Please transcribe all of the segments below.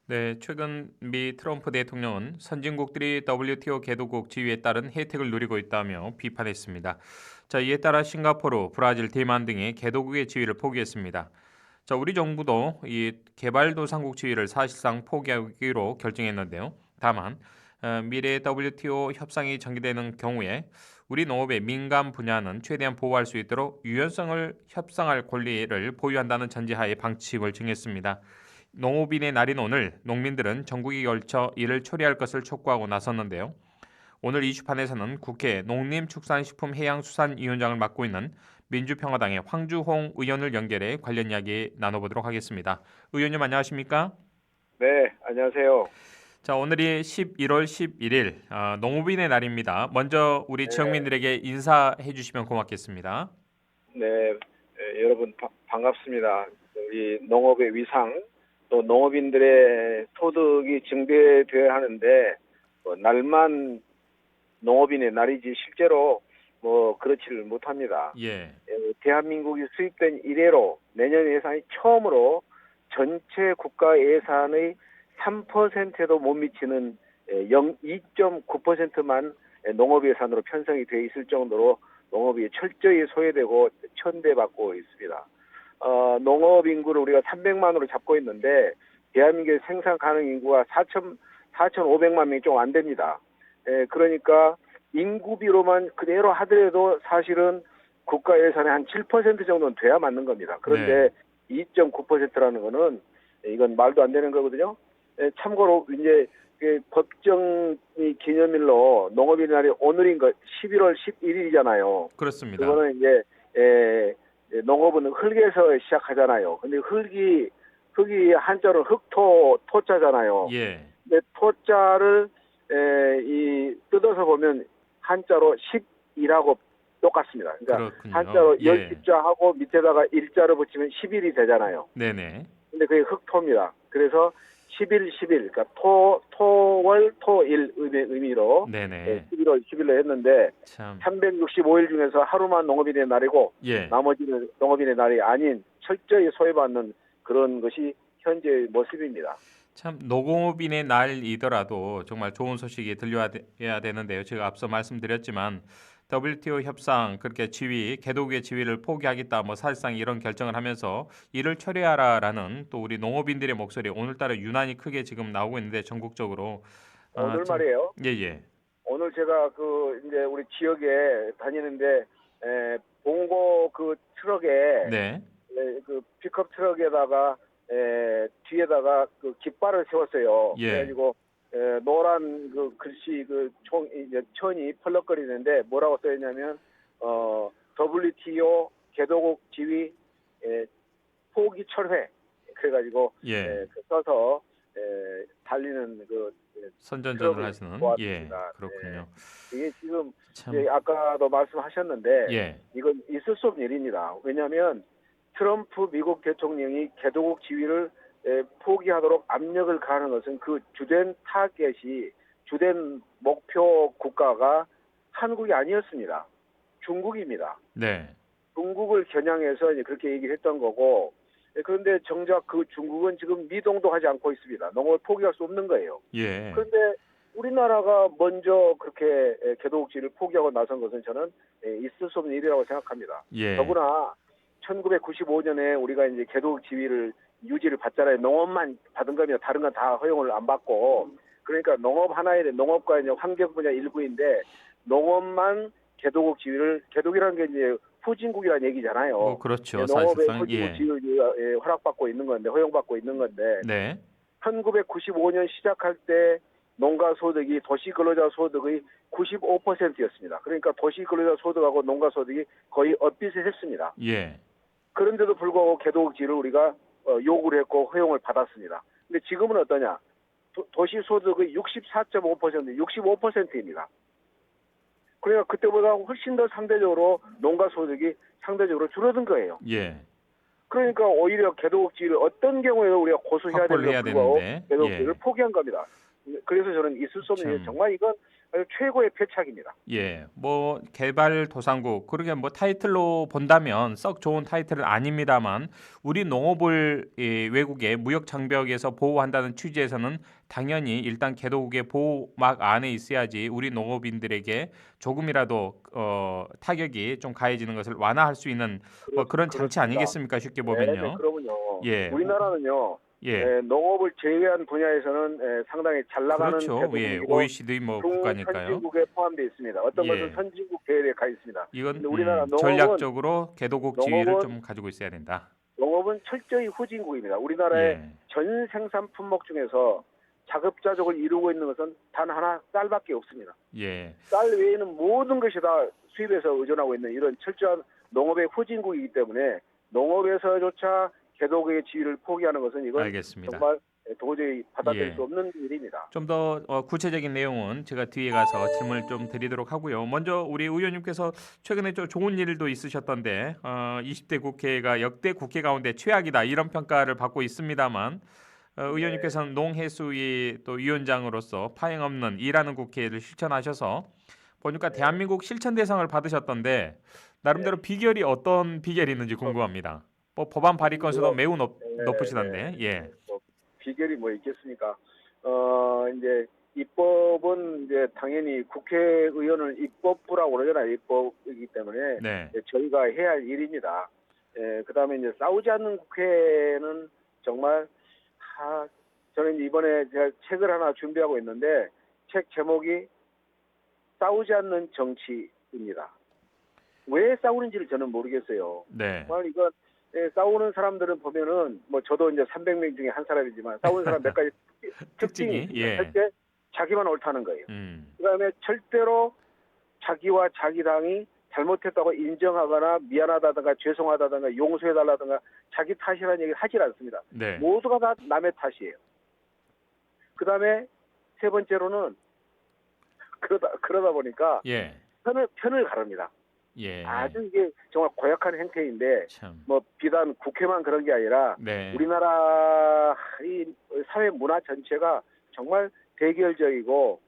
네, 최근 미 트럼프 대통령은 선진국들이 WTO 개도국 지위에 따른 혜택을 누리고 있다며 비판했습니다. 자, 이에 따라 싱가포르, 브라질, 대만 등이 개도국의 지위를 포기했습니다. 자, 우리 정부도 이 개발도상국 지위를 사실상 포기하기로 결정했는데요. 다만 미래 WTO 협상이 전개되는 경우에 우리 농업의 민감 분야는 최대한 보호할 수 있도록 유연성을 협상할 권리를 보유한다는 전제하에 방침을 정했습니다. 농업인의 날인 오늘 농민들은 전국에 걸쳐 이를 처리할 것을 촉구하고 나섰는데요. 오늘 이슈판에서는 국회 농림축산식품해양수산위원장을 맡고 있는 민주평화당의 황주홍 의원을 연결해 관련 이야기 나눠보도록 하겠습니다. 의원님 안녕하십니까? 네, 안녕하세요. 자, 오늘이 11월 11일 농업인의 날입니다. 먼저 우리 네, 지역민들에게 인사해 주시면 고맙겠습니다. 네, 여러분 반갑습니다. 우리 농업의 위상, 또 농업인들의 소득이 증대되어야 하는데 날만 농업인의 날이지 실제로 그렇지를 못합니다. 예, 대한민국이 수입된 이래로 내년 예산이 처음으로 전체 국가 예산의 3%도 못 미치는 2.9%만 농업 예산으로 편성이 돼 있을 정도로 농업이 철저히 소외되고 천대받고 있습니다. 농업 인구를 우리가 300만으로 잡고 있는데 대한민국의 생산 가능 인구가 4,500만 명이 좀 안 됩니다. 그러니까 인구비로만 그대로 하더라도 사실은 국가 예산의 한 7% 정도는 돼야 맞는 겁니다. 네, 그런데 2.9%라는 거는 이건 말도 안 되는 거거든요. 참고로 이제 그 법정이 기념일로 농업의 날이 오늘인 거 11월 11일이잖아요. 그렇습니다. 그거는 이제 농업은 흙에서 시작하잖아요. 근데 흙이 한자로 흙토 토자잖아요. 예, 근데 토자를 이 뜯어서 보면 한자로 10이라고 똑같습니다. 그러니까 그렇군요. 한자로 예, 열십자하고 밑에다가 일자를 붙이면 10일이 되잖아요. 네네. 근데 그게 흑토입니다. 그래서 10일, 10일, 그러니까 토월, 토일 의미로 네네. 11월 10일로 했는데 참, 365일 중에서 하루만 농업인의 날이고 예. 나머지는 농업인의 날이 아닌 철저히 소외받는 그런 것이 현재의 모습입니다. 참 노공업인의 날이더라도 정말 좋은 소식이 들려야 되는데요. 제가 앞서 말씀드렸지만 WTO 협상 그렇게 지위, 개도국의 지위를 포기하겠다 뭐 사실상 이런 결정을 하면서 이를 처리하라라는 또 우리 농업인들의 목소리 오늘따라 유난히 크게 지금 나오고 있는데 전국적으로 오늘 참 말이에요. 예예. 오늘 제가 그 이제 우리 지역에 다니는데 봉고 그 트럭에 네. 그 픽업 트럭에다가 뒤에다가 그 깃발을 세웠어요. 예. 그래가지고 노란 그 글씨 그 총 이제 천이 펄럭거리는데 뭐라고 써있냐면 WTO 개도국 지위 포기 철회 그래가지고 예. 그 써서 달리는 그 선전전을 트럭을 하시는 예. 보았습니다. 그렇군요. 이게 지금 참 아까도 말씀하셨는데 예. 이건 있을 수 없는 일입니다. 왜냐하면 트럼프 미국 대통령이 개도국 지위를 포기하도록 압력을 가하는 것은 그 주된 타겟이 주된 목표 국가가 한국이 아니었습니다. 중국입니다. 네. 중국을 겨냥해서 이제 그렇게 얘기를 했던 거고 그런데 정작 그 중국은 지금 미동도 하지 않고 있습니다. 농업을 포기할 수 없는 거예요. 예. 그런데 우리나라가 먼저 그렇게 개도국지를 포기하고 나선 것은 저는 있을 수 없는 일이라고 생각합니다. 예. 더구나 1995년에 우리가 이제 개도국 지위를 유지를 받잖아요. 농업만 받은 겁니다. 다른 건 다 허용을 안 받고. 그러니까 농업 하나에 농업과 이제 환경 분야 일부인데 농업만 개도국 지위를 개도국이라는 게 이제 후진국이라는 뭐 얘기잖아요. 그렇죠. 농업의 사실상 후진국 예. 지위를 허락받고 있는 건데 허용받고 있는 건데 네. 1995년 시작할 때 농가 소득이 도시 근로자 소득의 95%였습니다. 그러니까 도시 근로자 소득하고 농가 소득이 거의 엇비슷했습니다. 예. 그런데도 불구하고 개도국지를 우리가 요구를 했고 허용을 받았습니다. 근데 지금은 어떠냐? 도시 소득의 64.5%, 65%입니다. 그러니까 그때보다 훨씬 더 상대적으로 농가 소득이 상대적으로 줄어든 거예요. 예. 그러니까 오히려 개도국지를 어떤 경우에도 우리가 고수해야 확보를 되는데도 해야 불구하고 되는데 개도국지를 예. 포기한 겁니다. 그래서 저는 있을 수 없는 일, 참 정말 이건 아주 최고의 패착입니다. 예, 뭐 개발도상국 그러게 뭐 타이틀로 본다면 썩 좋은 타이틀은 아닙니다만 우리 농업을 외국의 무역 장벽에서 보호한다는 취지에서는 당연히 일단 개도국의 보호막 안에 있어야지 우리 농업인들에게 조금이라도 타격이 좀 가해지는 것을 완화할 수 있는 뭐 그런 장치 그렇습니다. 아니겠습니까? 쉽게 네네, 보면요. 그러면요. 예, 우리나라는요, 예, 농업을 제외한 분야에서는 상당히 잘 나가는 그렇죠. 예, 개도국이고 OECD 뭐 국가니까요. 중선진국에 포함되어 있습니다. 어떤 것은 예. 선진국 계열에 가 있습니다. 이건 근데 우리나라 전략적으로 개도국 지위를 농업은 좀 가지고 있어야 된다. 농업은 철저히 후진국입니다. 우리나라의 예, 전 생산 품목 중에서 자급자족을 이루고 있는 것은 단 하나 쌀밖에 없습니다. 예, 쌀 외에는 모든 것이 다 수입에서 의존하고 있는 이런 철저한 농업의 후진국이기 때문에 농업에서조차 개도국의 지위를 포기하는 것은 이건 알겠습니다. 정말 도저히 받아들일 예, 수 없는 일입니다. 좀 더 구체적인 내용은 제가 뒤에 가서 질문을 좀 드리도록 하고요. 먼저 우리 의원님께서 최근에 좀 좋은 일도 있으셨던데 20대 국회가 역대 국회 가운데 최악이다 이런 평가를 받고 있습니다만 네, 의원님께서는 농해수위 또 위원장으로서 파행 없는 일하는 국회를 실천하셔서 보니까 네, 대한민국 실천 대상을 받으셨던데 네. 나름대로 비결이 어떤 비결이 있는지 궁금합니다. 뭐 법안 발의 건수도 뭐, 매우 네, 높으시던데. 예. 뭐 비결이 뭐 있겠습니까? 이제 입법은 이제 당연히 국회의원을 입법부라고 그러잖아요. 입법이기 때문에 네. 저희가 해야 할 일입니다. 그다음에 이제 싸우지 않는 국회는 정말 저는 이번에 제가 책을 하나 준비하고 있는데 책 제목이 싸우지 않는 정치입니다. 왜 싸우는지를 저는 모르겠어요. 네. 정말 이건 싸우는 사람들은 보면은 뭐 저도 이제 300명 중에 한 사람이지만 싸우는 사람 몇 가지 특징이 특징이 있습니다. 예. 첫째, 자기만 옳다는 거예요. 음. 그다음에 절대로 자기와 자기 당이 잘못했다고 인정하거나 미안하다든가 죄송하다든가 용서해달라든가 자기 탓이라는 얘기를 하질 않습니다. 네. 모두가 다 남의 탓이에요. 그다음에 세 번째로는 그러다 보니까 예. 편을 가릅니다. 예. 아주 이게 정말 고약한 행태인데 참. 뭐 비단 국회만 그런 게 아니라 네. 우리나라 이 사회 문화 전체가 정말 대결적이고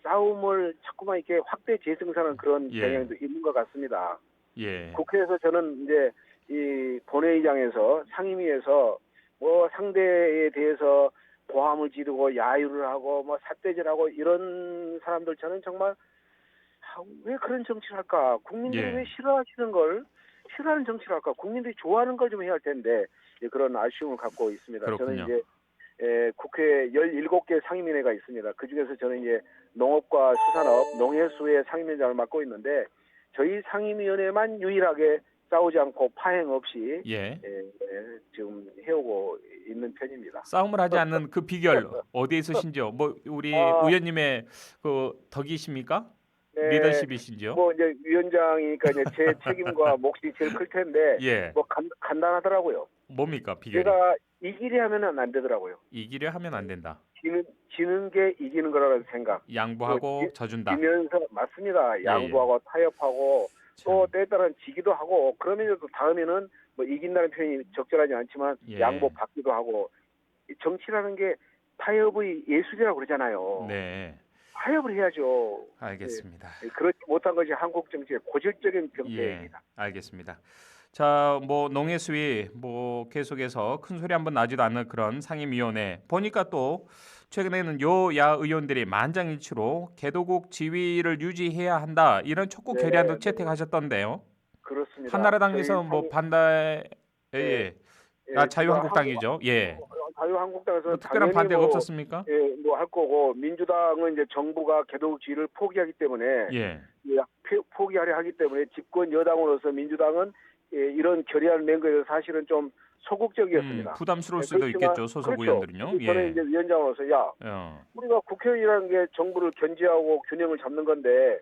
싸움을 자꾸만 이렇게 확대 재생산하는 그런 예. 경향도 있는 것 같습니다. 예. 국회에서 저는 이제 이 본회의장에서 상임위에서 뭐 상대에 대해서 고함을 지르고 야유를 하고 뭐 삿대질하고 이런 사람들 저는 정말 왜 그런 정치를 할까? 국민들이 예. 왜 싫어하는 정치를 할까? 국민들이 좋아하는 걸 좀 해야 할 텐데 그런 아쉬움을 갖고 있습니다. 저는 그렇군요. 이제 국회 17개 상임위회가 있습니다. 그중에서 저는 이제 농업과 수산업, 농해수의 상임위원장을 맡고 있는데 저희 상임위원회만 유일하게 싸우지 않고 파행 없이 예. 지금 해오고 있는 편입니다. 싸움을 하지 않는 그 비결 어디에 있으신지요? 뭐 우리 아, 의원님의 그 덕이십니까? 네, 리더십이신지요? 뭐 이제 위원장이니까 이제 제 책임과 몫이 제일 클 텐데 예. 뭐 간단하더라고요. 뭡니까 비결이? 제가 이기려 하면은 안 되더라고요. 이기려 하면 안 된다. 지는 게 이기는 거라는 생각. 양보하고 또 져준다. 지면서 맞습니다. 예, 예. 양보하고 타협하고 또 참. 때에 따라 지기도 하고 그러면서도 다음에는 뭐 이긴다는 표현이 적절하지 않지만 예. 양보 받기도 하고 이 정치라는 게 타협의 예술이라고 그러잖아요. 네. 타협을 해야죠. 알겠습니다. 그렇지 못한 것이 한국 정치의 고질적인 예, 병폐입니다. 알겠습니다. 자, 뭐 농해수위 뭐 계속해서 큰 소리 한번 나지도 않는 그런 상임위원회 보니까 또 최근에는 여야 의원들이 만장일치로 개도국 지위를 유지해야 한다 이런 촉구 네, 결의안도 네, 채택하셨던데요. 그렇습니다. 저희 한나라당에서 뭐 반대 예, 예. 아 제가 자유한국당이죠. 예. 자유한국당에서 뭐 특별한 당연히 반대가 없었습니까? 뭐 할 거고 민주당은 이제 정부가 개도국 지위를 포기하기 때문에 예. 포기하려 하기 때문에 집권 여당으로서 민주당은 이런 결의안을 낸 거에 대해서 사실은 좀 소극적이었습니다. 부담스러울 수도 그렇지만 있겠죠. 소속 그렇죠. 의원들은요. 근데 저는 예. 이제 위원장으로서 야 우리가 국회의원이라는 게 정부를 견제하고 균형을 잡는 건데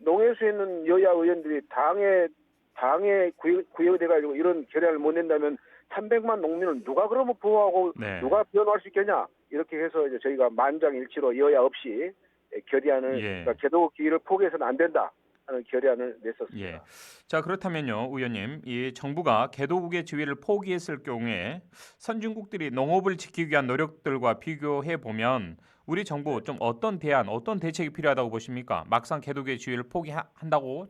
농해수에 있는 여야 의원들이 당에 구역돼 가지고 이런 결의안을 못 낸다면 300만 농민은 누가 그러면 보호하고 네. 누가 변호할 수 있겠냐 이렇게 해서 이제 저희가 만장일치로 여야 없이 결의안을 예. 그러니까 개도국 지위를 포기해서는 안 된다 하는 결의안을 예. 냈었습니다. 자, 그렇다면요, 의원님, 이 정부가 개도국의 지위를 포기했을 경우에 선진국들이 농업을 지키기 위한 노력들과 비교해 보면 우리 네. 정부 좀 어떤 대안, 어떤 대책이 필요하다고 보십니까? 막상 개도국의 지위를 포기한다고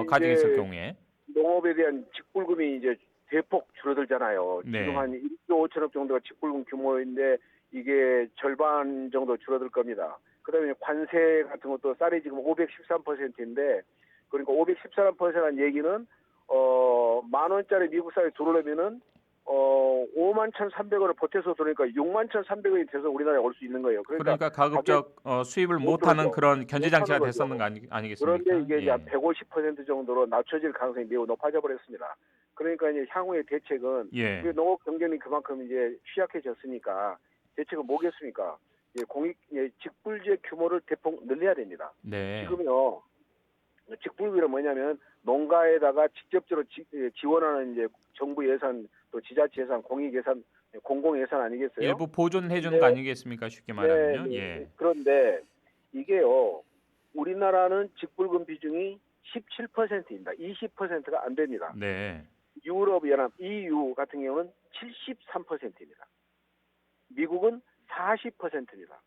가정했을 이제 경우에. 농업에 대한 직불금이 이제 대폭 줄어들잖아요. 지금 네. 한 1조 5천억 정도가 직불금 규모인데 이게 절반 정도 줄어들 겁니다. 그다음에 관세 같은 것도 쌀이 지금 513%인데 그러니까 513%라는 얘기는 10,000원짜리 미국 쌀이 들어오려면은 51,300원을 보태서 들어오니까 61,300원이 돼서 우리나라에 올 수 있는 거예요. 그러니까 그러니까 가격 가급적 수입을 못 못하는 들어오죠. 그런 견제 못하는 장치가 거죠. 됐었는 거 그런데 아니겠습니까? 이게 이제 한 예. 150% 정도로 낮춰질 가능성이 매우 높아져 버렸습니다. 그러니까 이제 향후의 대책은 예. 우리 농업 경쟁이 그만큼 이제 취약해졌으니까 대책은 뭐겠습니까? 직불제 규모를 대폭 늘려야 됩니다. 네. 지금요 직불비는 뭐냐면 농가에다가 직접적으로 지원하는 이제 정부 예산 또 지자체 예산, 공익 예산, 공공 예산 아니겠어요? 일부 보존해 주는 거 근데 아니겠습니까? 쉽게 네, 말하면요. 네. 예. 그런데 이게요, 우리나라는 직불금 비중이 17%입니다. 20%가 안 됩니다. 네. 유럽연합 EU 같은 경우는 73%입니다. 미국은 40%입니다.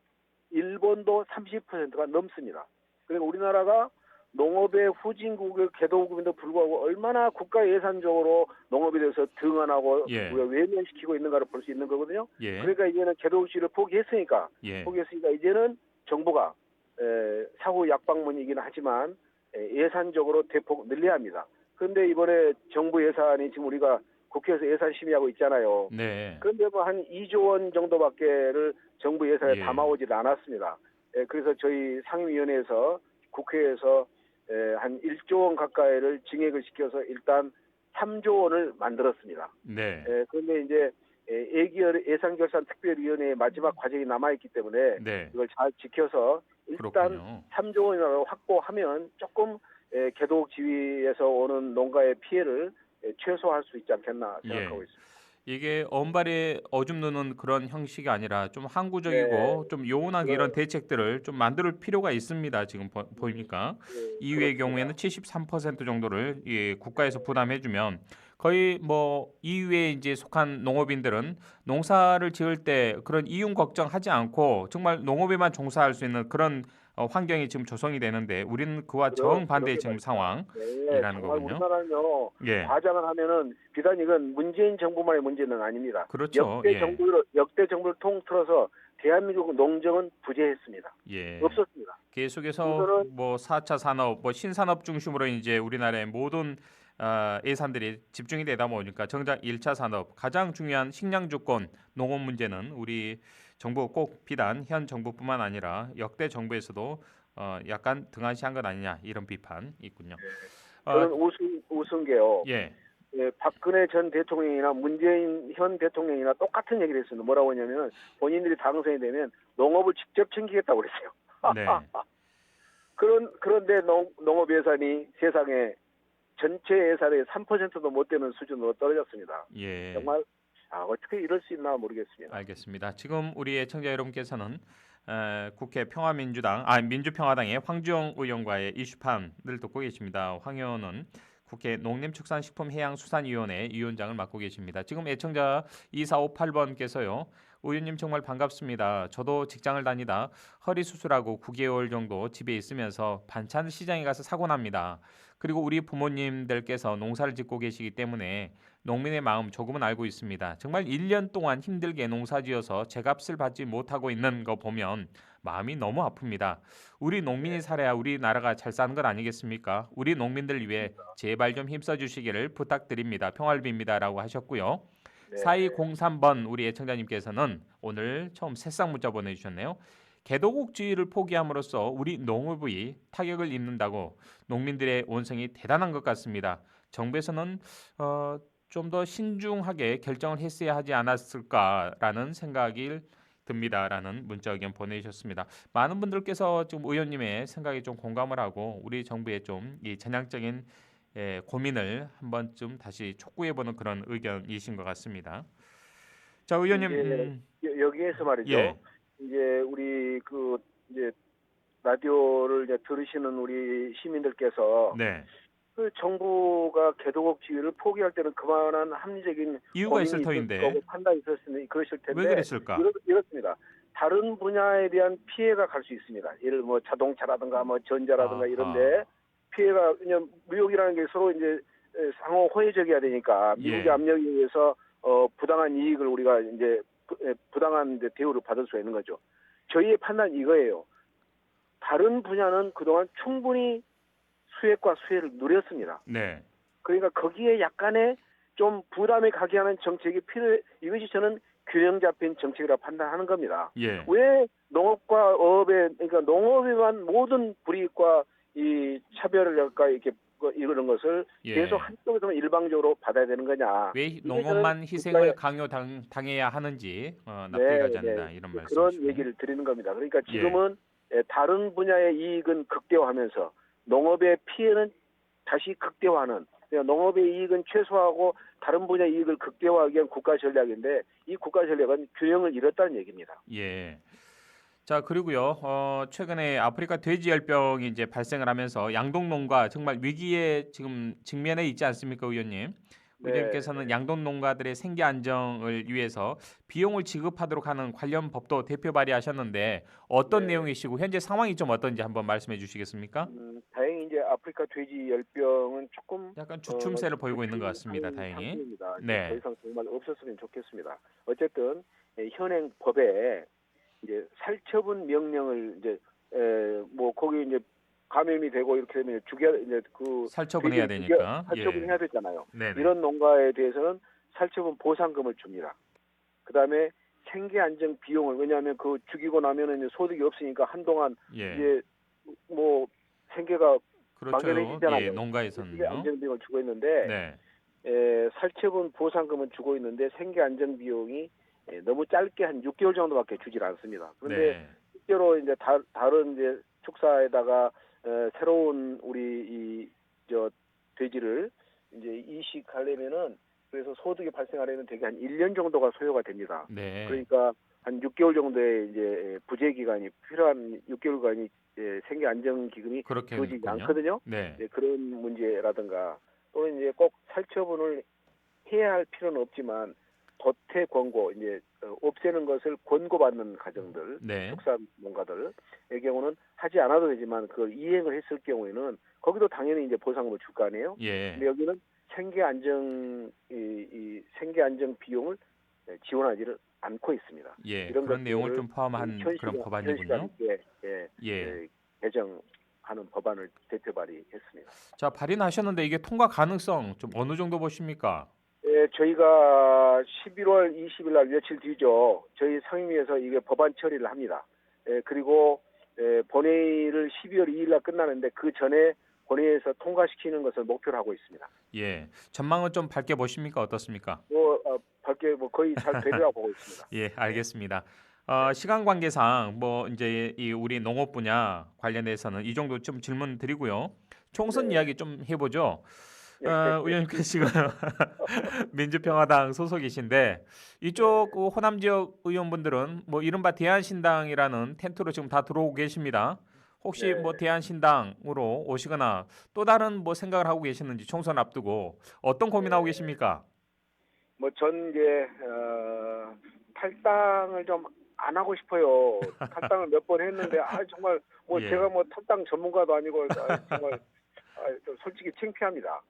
일본도 30%가 넘습니다. 그러니까 우리나라가 농업의 후진국의 개도국임에도 불구하고 얼마나 국가 예산적으로 농업에 대해서 등한하고 예. 외면시키고 있는가를 볼 수 있는 거거든요. 예. 그러니까 이제는 개도국지를 포기했으니까 예. 이제는 정부가 사후 약방문이긴 하지만 예산적으로 대폭 늘려야 합니다. 그런데 이번에 정부 예산이 지금 우리가 국회에서 예산 심의하고 있잖아요. 네. 그런데 뭐 한 2조 원 정도밖에를 정부 예산에 예. 담아오질 않았습니다. 그래서 저희 상임위원회에서 국회에서 한 1조 원 가까이를 증액을 시켜서 일단 3조 원을 만들었습니다. 네. 그런데 이제 예산결산 특별위원회의 마지막 과정이 남아있기 때문에 네. 이걸 잘 지켜서 일단 그렇군요. 3조 원이라고 확보하면 조금 개도국 지위에서 오는 농가의 피해를 최소화할 수 있지 않겠나 생각하고 예. 있습니다. 이게 언발에 오줌 누는 그런 형식이 아니라 좀 네, 항구적이고 좀 요원하게 이런 그런 대책들을 좀 만들 필요가 있습니다. 지금 보니까 EU의 그렇습니다. 경우에는 73% 정도를 국가에서 부담해 주면 거의 뭐 EU에 이제 속한 농업인들은 농사를 지을 때 그런 이윤 걱정하지 않고 정말 농업에만 종사할 수 있는 그런 환경이 지금 조성이 되는데 우리는 그와 정반대의 그러게 지금 말입니다. 네, 상황이라는 정말 거군요. 우리나라는요, 예. 과장을 하면은 비단 이건 문재인 정부만의 문제는 아닙니다. 그렇죠. 예. 역대 정부를 통틀어서 대한민국 농정은 부재했습니다. 예. 없었습니다. 계속해서 우선은 뭐 4차 산업, 뭐 신산업 중심으로 이제 우리나라의 모든 예산들이 집중이 되다 보니까 정작 1차 산업 가장 중요한 식량 주권 농업 문제는 우리 정부 꼭 비단 현 정부뿐만 아니라 역대 정부에서도 약간 등한시한 것 아니냐 이런 비판 있군요. 어, 저는 웃은 게요. 예, 박근혜 전 대통령이나 문재인 현 대통령이나 똑같은 얘기를 했습니다. 뭐라고 했냐면 본인들이 당선이 되면 농업을 직접 챙기겠다고 그랬어요. 네, 그런데 농업 예산이 세상에 전체 예산의 3%도 못 되는 수준으로 떨어졌습니다. 예. 정말 어떻게 이럴 수 있나 모르겠습니다. 알겠습니다. 지금 우리 애청자 여러분께서는 국회 민주평화당의 황주영 의원과의 이슈판을 듣고 계십니다. 황 의원은 국회 농림축산식품해양수산위원회 위원장을 맡고 계십니다. 지금 애청자 2458번께서요. 의원님 정말 반갑습니다. 저도 직장을 다니다 허리 수술하고 9개월 정도 집에 있으면서 반찬 시장에 가서 사고 납니다. 그리고 우리 부모님들께서 농사를 짓고 계시기 때문에 농민의 마음 조금은 알고 있습니다. 정말 1년 동안 힘들게 농사지어서 제값을 받지 못하고 있는 거 보면 마음이 너무 아픕니다. 우리 농민이 살아야 우리나라가 잘 사는 것 아니겠습니까? 우리 농민들 위해 제발 좀 힘써 주시기를 부탁드립니다. 평화를 빕니다라고 하셨고요. 네. 4203번 우리 애청자님께서는 오늘 처음 새싹 문자 보내주셨네요. 개도국주의를 포기함으로써 우리 농업이 타격을 입는다고 농민들의 원성이 대단한 것 같습니다. 정부에서는 좀 더 신중하게 결정을 했어야 하지 않았을까라는 생각이 듭니다라는 문자 의견 보내주셨습니다. 많은 분들께서 지금 의원님의 생각에 좀 공감을 하고 우리 정부의 좀 이 전향적인 고민을 한번 좀 다시 촉구해보는 그런 의견이신 것 같습니다. 자, 의원님, 이제 여기에서 말이죠. 예, 이제 우리 이제 라디오를 이제 들으시는 우리 시민들께서 네. 그 정부가 개도국 지위를 포기할 때는 그만한 합리적인 이유가 고민이 있을 있을 터인데 거고 판단이 있었으니 그러실 왜 텐데 그랬을까? 이렇습니다. 다른 분야에 대한 피해가 갈 수 있습니다. 예를 뭐 자동차라든가 뭐 전자라든가 아하. 이런데 피해가 그냥 무역이라는 게 서로 이제 상호 호혜적이어야 되니까 미국의 예. 압력에 의해서 부당한 이익을 우리가 이제 부당한 이제 대우를 받을 수 있는 거죠. 저희의 판단 이거예요. 다른 분야는 그동안 충분히 수혜과 수혜를 누렸습니다. 네. 그러니까 거기에 약간의 좀 부담이 가게 하는 정책이 필요해. 이것이 저는 균형 잡힌 정책이라고 판단하는 겁니다. 예. 왜 농업과 어업에, 그러니까 농업에만 모든 불이익과 이 차별을까 이렇게 이런 것을 예. 계속 한쪽에서만 일방적으로 받아야 되는 거냐. 왜 이게 농업만 저는 희생을 국가의 당해야 하는지 납득이 네, 가지 네. 않는다 이런 그런 말씀이시고. 얘기를 드리는 겁니다. 그러니까 예. 지금은 다른 분야의 이익은 극대화하면서 농업의 피해는 다시 극대화하는, 그러니까 농업의 이익은 최소화하고 다른 분야의 이익을 극대화하기 위한 국가 전략인데 이 국가 전략은 균형을 잃었다는 얘기입니다. 예. 자, 그리고요. 최근에 아프리카 돼지열병이 이제 발생을 하면서 양동농가 정말 위기에 지금 직면해 있지 않습니까, 의원님? 네, 의원님께서는 네. 양동농가들의 생계 안정을 위해서 비용을 지급하도록 하는 관련 법도 대표 발의하셨는데 어떤 네. 내용이시고 현재 상황이 좀 어떤지 한번 말씀해 주시겠습니까? 다행히 이제 아프리카 돼지 열병은 조금 약간 주춤세를 보이고 있는 것 같습니다. 주춤하는 다행히. 상태입니다. 이제 더 네. 이상 정말 없었으면 좋겠습니다. 어쨌든 현행 법에 이제 살처분 명령을 이제 뭐 거기 이제 감염이 되고 이렇게 되면 죽여 이제 그 살처분해야 돼지를 죽여 되니까. 예. 살처분해야 되잖아요. 네네. 이런 농가에 대해서는 살처분 보상금을 줍니다. 그다음에 생계 안정 비용을, 왜냐하면 그 죽이고 나면은 이제 소득이 없으니까 한동안 예. 이제 뭐 생계가 그렇죠. 막연해지잖아요. 예, 생계 농가에서는요. 안정 비용을 주고 있는데 네. 살처분 보상금은 주고 있는데 생계 안정 비용이 너무 짧게 한 6개월 정도밖에 주질 않습니다. 그런데 네. 실제로 이제 다른 이제 축사에다가 새로운 우리 저 돼지를 이제 이식하려면은, 그래서 소득이 발생하려면 되게 한 1년 정도가 소요가 됩니다. 네. 그러니까 한 6개월 정도의 이제 부재 기간이 필요한 6개월간이 생계 안정 기금이 주어지지 그렇겠군요. 않거든요. 네. 그런 문제라든가 또는 이제 꼭 살처분을 해야 할 필요는 없지만 도태 권고, 이제 없애는 것을 권고받는 가정들, 네. 축산농가들의 경우는 하지 않아도 되지만 그걸 이행을 했을 경우에는 거기도 당연히 이제 보상금을 줄 거 아니에요. 예. 근데 여기는 생계 안정 이 생계 안정 비용을 지원하지를 않고 있습니다. 예. 이런 그런 내용을 것들을 좀 포함한 그런 법안이군요. 현시간 있게 예. 개정하는 법안을 대표 발의했습니다. 자, 발의는 하셨는데 이게 통과 가능성 좀 어느 정도 보십니까? 저희가 11월 20일 날 며칠 뒤죠. 저희 상임위에서 이게 법안 처리를 합니다. 그리고 본회의를 12월 2일 날 끝나는데 그 전에 본회의에서 통과시키는 것을 목표로 하고 있습니다. 예. 전망은 좀 밝게 보십니까? 어떻습니까? 밖에 거의 잘 되리라고 보고 있습니다. 예, 알겠습니다. 네. 시간 관계상 뭐 이제 이 우리 농업 분야 관련해서는 이 정도 좀 질문 드리고요. 총선 네. 이야기 좀 해보죠. 네. 의원님께서 지금 민주평화당 소속이신데 이쪽 그 호남 지역 의원분들은 뭐 이른바 대한신당이라는 텐트로 지금 다 들어오고 계십니다. 혹시 네. 뭐 대한신당으로 오시거나 또 다른 뭐 생각을 하고 계시는지 총선 앞두고 어떤 고민하고 계십니까? 뭐 전 이제 탈당을 좀 안 하고 싶어요. 탈당을 몇 번 했는데 정말 뭐 예. 제가 뭐 탈당 전문가도 아니고 정말 좀 솔직히 창피합니다.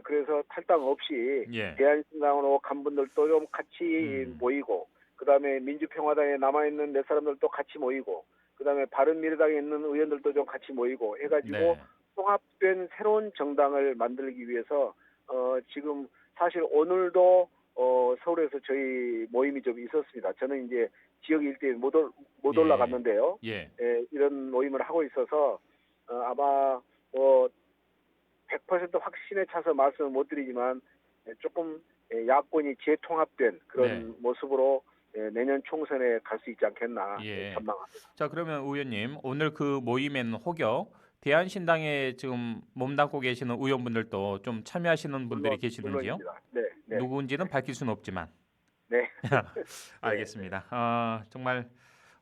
그래서 탈당 없이 예. 대한신당으로 간 분들도 좀 같이 모이고, 그다음에 민주평화당에 남아 있는 몇 사람들도 같이 모이고, 그다음에 바른미래당에 있는 의원들도 좀 같이 모이고 해가지고 네. 통합된 새로운 정당을 만들기 위해서 지금 사실 오늘도 서울에서 저희 모임이 좀 있었습니다. 저는 이제 지역 일대에 못 예. 올라갔는데요. 예. 이런 모임을 하고 있어서 아마 뭐 100% 확신에 차서 말씀을 못 드리지만 조금 야권이 재통합된 그런 네. 모습으로 내년 총선에 갈 수 있지 않겠나 예. 전망합니다. 자, 그러면 의원님 오늘 그 모임에는 혹여 대한신당에 지금 몸담고 계시는 의원분들도 좀 참여하시는 분들이 계시는지요? 물론입니다. 네, 네, 누구인지는 밝힐 수는 없지만. 네. 알겠습니다. 정말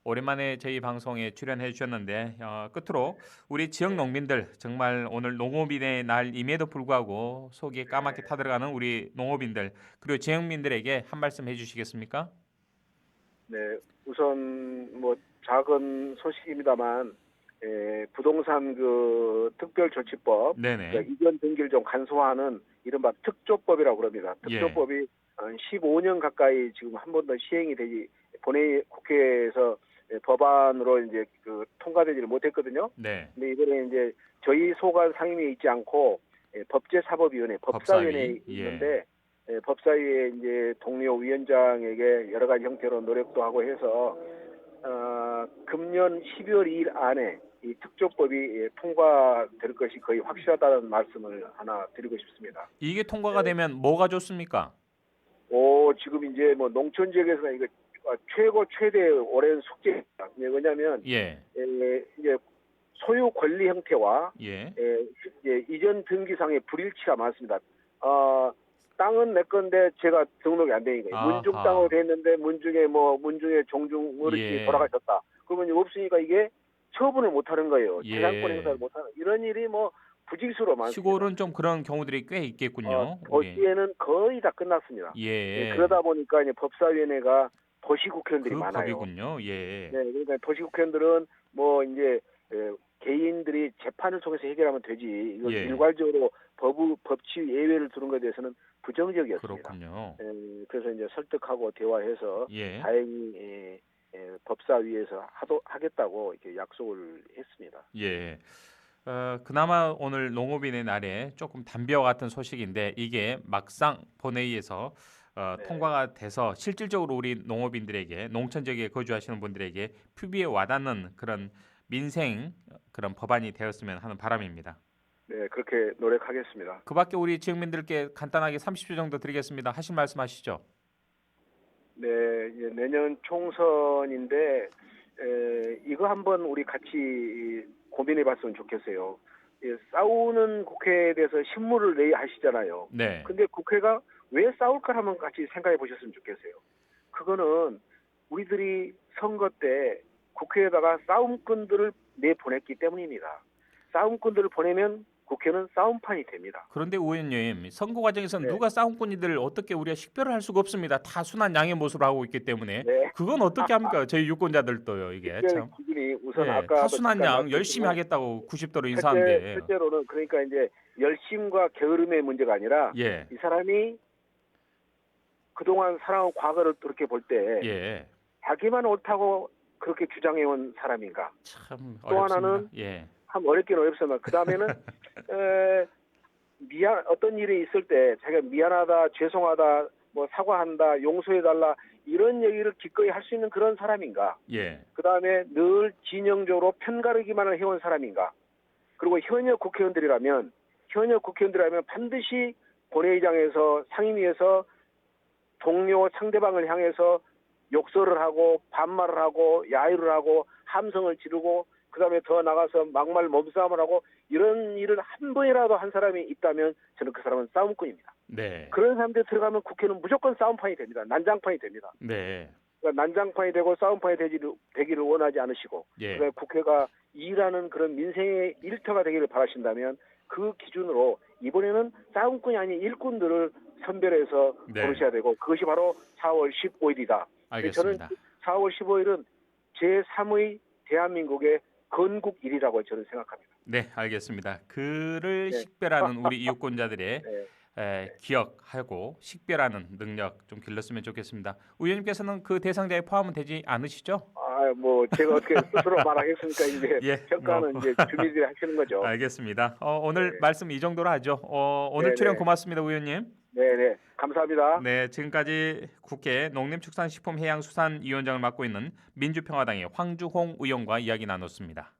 오랜만에 저희 방송에 출연해 주셨는데 끝으로 우리 지역 농민들 정말 오늘 농업인의 날임에도 불구하고 속이 까맣게 타들어가는 우리 농업인들 그리고 지역민들에게 한 말씀 해주시겠습니까? 네, 우선 뭐 작은 소식입니다만 부동산 그 특별조치법 네네. 그러니까 이전 등기를 좀 간소화하는 이른바 특조법이라고 그럽니다. 예. 특조법이 한 15년 가까이 지금 한 번도 시행이 되지 본회의 국회에서 법안으로 이제 그 통과되지를 못했거든요. 네. 근데 이번에 이제 저희 소관 상임위에 있지 않고 법제사법위원회, 법사위원회에 법사위, 예. 있는데 법사위에 이제 동료 위원장에게 여러 가지 형태로 노력도 하고 해서 금년 12월 2일 안에 이 특조법이 통과될 것이 거의 확실하다는 말씀을 하나 드리고 싶습니다. 이게 통과가 되면 뭐가 좋습니까? 지금 이제 뭐 농촌 지역에서는 이거 최고 최대 오랜 숙제입니다. 왜냐하면 예. 이제 소유 권리 형태와 예. 이전 등기상의 불일치가 많습니다. 땅은 내 건데 제가 등록이 안 되니까 아하. 문중 땅으로 돼 있는데 문중의 종중 어르신이 예. 돌아가셨다. 그러면 이제 없으니까 이게 처분을 못 하는 거예요. 예. 재산권 행사를 못 하는 이런 일이 뭐 부지기수로 많습니다. 시골은 좀 그런 경우들이 꽤 있겠군요. 우리. 도시에는 거의 다 끝났습니다. 예. 그러다 보니까 이제 법사위원회가 도시국회의원들이 그 많아요. 법이군요. 예. 네, 그러니까 도시국회의원들은 뭐 이제 개인들이 재판을 통해서 해결하면 되지. 이거 예. 일괄적으로 법치 예외를 두는 것에 대해서는 부정적이었습니다. 그렇군요. 그래서 이제 설득하고 대화해서 예. 다행히 법사위에서 하겠다고 이렇게 약속을 했습니다. 예. 그나마 오늘 농업인의 날에 조금 담비와 같은 소식인데 이게 막상 본회의에서 네. 통과가 돼서 실질적으로 우리 농업인들에게 농촌 지역에 거주하시는 분들에게 피부에 와닿는 그런 민생 그런 법안이 되었으면 하는 바람입니다. 네, 그렇게 노력하겠습니다. 그밖에 우리 지역민들께 간단하게 30초 정도 드리겠습니다. 하신 말씀 하시죠. 네, 이제 내년 총선인데 이거 한번 우리 같이 고민해봤으면 좋겠어요. 싸우는 국회에 대해서 신문을 내야 하시잖아요. 네. 근데 국회가 왜 싸울까 한번 같이 생각해 보셨으면 좋겠어요. 그거는 우리들이 선거 때 국회에다가 싸움꾼들을 내보냈기 때문입니다. 싸움꾼들을 보내면 국회는 싸움판이 됩니다. 그런데 의원님 선거 과정에서는 네. 누가 싸움꾼이들을 어떻게 우리가 식별을 할 수가 없습니다. 다 순한 양의 모습을 하고 있기 때문에 네. 그건 어떻게 합니까? 저희 유권자들도요 이게 참. 기준이 우선 예, 아까 다 순한 양 열심히 하겠다고 90도로 인사한데. 실제로는 그러니까 이제 열심과 게으름의 문제가 아니라 예. 이 사람이 그동안 살아온 과거를 그렇게 볼 때 예. 자기만 옳다고 그렇게 주장해온 사람인가? 참 또 어렵습니다. 하나는 예. 참 어렵긴 어렵지만 그 다음에는 어떤 일이 있을 때 자기가 미안하다, 죄송하다, 뭐 사과한다, 용서해달라 이런 얘기를 기꺼이 할 수 있는 그런 사람인가? 예. 그 다음에 늘 진영적으로 편가르기만을 해온 사람인가? 그리고 현역 국회의원들이라면 반드시 본회의장에서 상임위에서 동료 상대방을 향해서 욕설을 하고 반말을 하고 야유를 하고 함성을 지르고 그 다음에 더 나가서 막말 몸싸움을 하고 이런 일을 한 번이라도 한 사람이 있다면 저는 그 사람은 싸움꾼입니다. 네. 그런 사람들이 들어가면 국회는 무조건 싸움판이 됩니다. 난장판이 됩니다. 네. 그러니까 난장판이 되고 싸움판이 되기를 원하지 않으시고 예. 그러니까 국회가 일하는 그런 민생의 일터가 되기를 바라신다면 그 기준으로 이번에는 싸움꾼이 아닌 일꾼들을 선별해서 네. 고르셔야 되고 그것이 바로 4월 15일이다. 알겠습니다. 저는 4월 15일은 제3의 대한민국의 건국일이라고 저는 생각합니다. 네, 알겠습니다. 그를 네. 식별하는 우리 이웃권자들의 네. 기억하고 식별하는 능력 좀 길렀으면 좋겠습니다. 의원님께서는 그 대상자에 포함은 되지 않으시죠? 뭐 제가 어떻게 스스로 말하겠습니까? 이제 예, 평가는 뭐. 이제 주민들이 하시는 거죠. 알겠습니다. 오늘 네. 말씀 이 정도로 하죠. 오늘 네, 출연 네. 고맙습니다, 의원님. 네, 감사합니다. 네, 지금까지 국회 농림축산식품해양수산위원장을 맡고 있는 민주평화당의 황주홍 의원과 이야기 나눴습니다.